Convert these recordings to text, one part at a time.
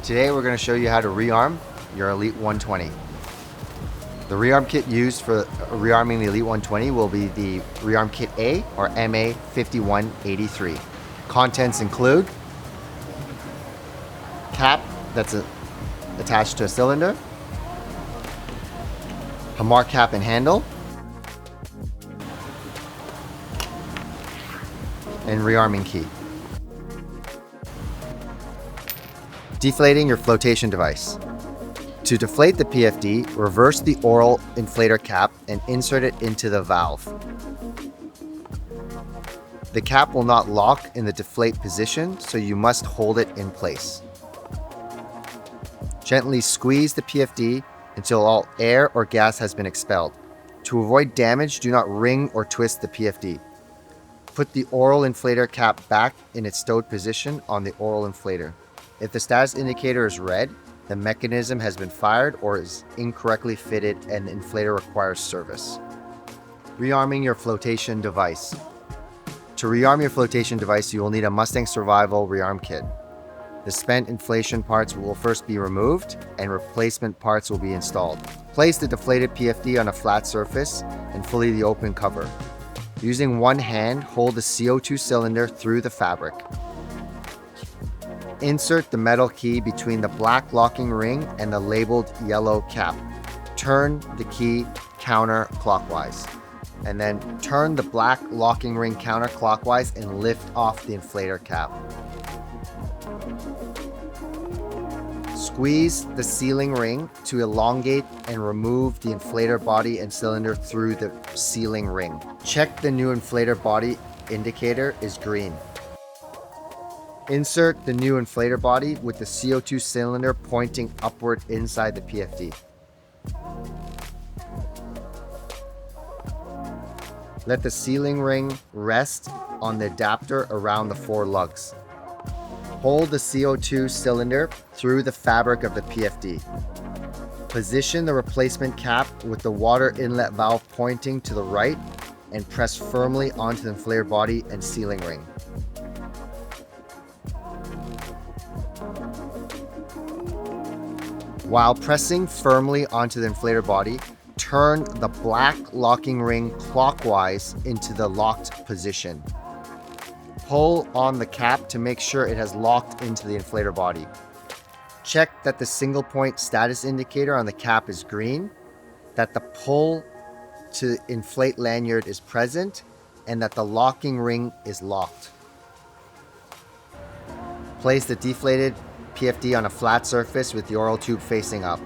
Today we're going to show you how to rearm your Elite 120. The rearm kit used for rearming the Elite 120 will be the Rearm Kit A or MD5170. Contents include cap that's attached to a cylinder, hammer cap and handle, and rearming key. Deflating your flotation device. To deflate the PFD, reverse the oral inflator cap and insert it into the valve. The cap will not lock in the deflate position, so you must hold it in place. Gently squeeze the PFD until all air or gas has been expelled. To avoid damage, do not wring or twist the PFD. Put the oral inflator cap back in its stowed position on the oral inflator. If the status indicator is red, the mechanism has been fired or is incorrectly fitted and the inflator requires service. Rearming your flotation device. To rearm your flotation device, you will need a Mustang Survival rearm kit. The spent inflation parts will first be removed and replacement parts will be installed. Place the deflated PFD on a flat surface and fully the open cover. Using one hand, hold the CO2 cylinder through the fabric. Insert the metal key between the black locking ring and the labeled yellow cap. Turn the key counterclockwise, and then turn the black locking ring counterclockwise and lift off the inflator cap. Squeeze the sealing ring to elongate and remove the inflator body and cylinder through the sealing ring. Check the new inflator body indicator is green. Insert the new inflator body with the CO2 cylinder pointing upward inside the PFD. Let the sealing ring rest on the adapter around the 4 lugs. Hold the CO2 cylinder through the fabric of the PFD. Position the replacement cap with the water inlet valve pointing to the right and press firmly onto the inflator body and sealing ring. While pressing firmly onto the inflator body, turn the black locking ring clockwise into the locked position. Pull on the cap to make sure it has locked into the inflator body. Check that the single point status indicator on the cap is green, that the pull to inflate lanyard is present, and that the locking ring is locked. Place the deflated PFD on a flat surface with the oral tube facing up.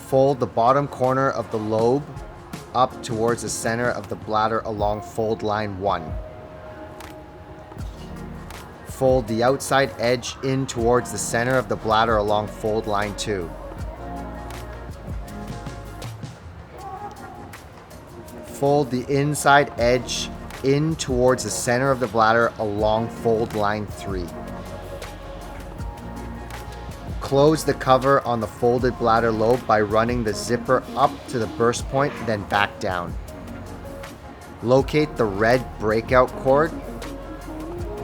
Fold the bottom corner of the lobe up towards the center of the bladder along fold line 1. Fold the outside edge in towards the center of the bladder along fold line 2. Fold the inside edge in towards the center of the bladder along fold line 3. Close the cover on the folded bladder lobe by running the zipper up to the burst point, then back down. Locate the red breakout cord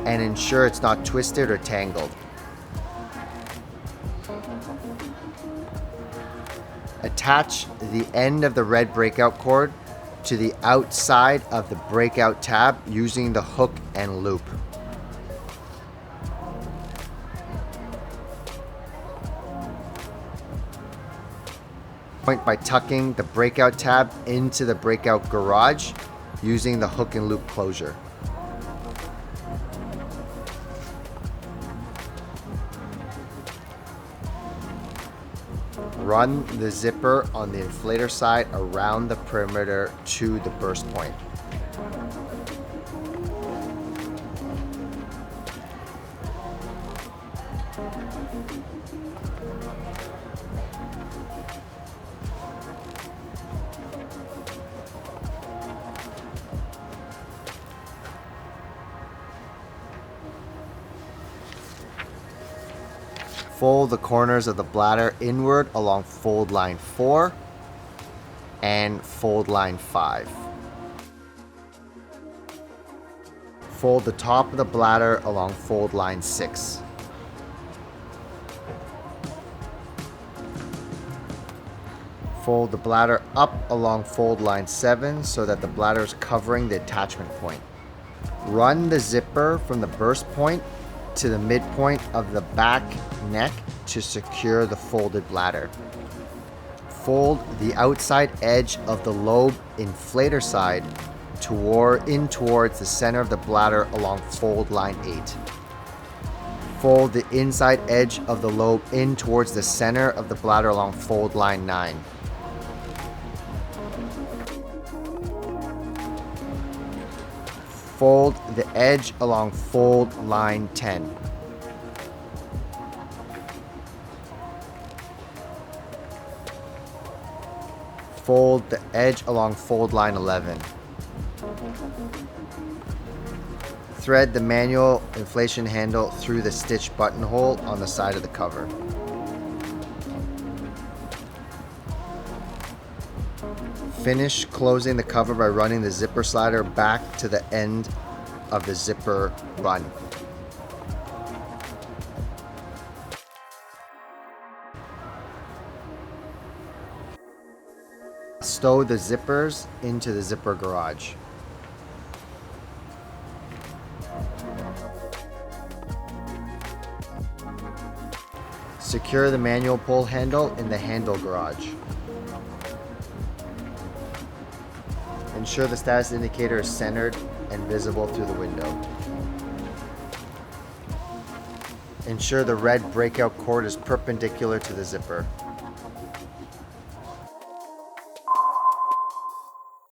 and ensure it's not twisted or tangled. Attach the end of the red breakout cord to the outside of the breakout tab using the hook and loop. Point by tucking the breakout tab into the breakout garage using the hook and loop closure. Run the zipper on the inflator side around the perimeter to the burst point. Fold the corners of the bladder inward along fold line 4 and fold line 5. Fold the top of the bladder along fold line 6. Fold the bladder up along fold line 7 so that the bladder is covering the attachment point. Run the zipper from the burst point to the midpoint of the back neck to secure the folded bladder. Fold the outside edge of the lobe inflator side towards the center of the bladder along fold line 8. Fold the inside edge of the lobe in towards the center of the bladder along fold line 9. Fold the edge along fold line 10. Fold the edge along fold line 11. Thread the manual inflation handle through the stitch buttonhole on the side of the cover. Finish closing the cover by running the zipper slider back to the end of the zipper run. Stow the zippers into the zipper garage. Secure the manual pull handle in the handle garage. Ensure the status indicator is centered and visible through the window. Ensure the red breakout cord is perpendicular to the zipper.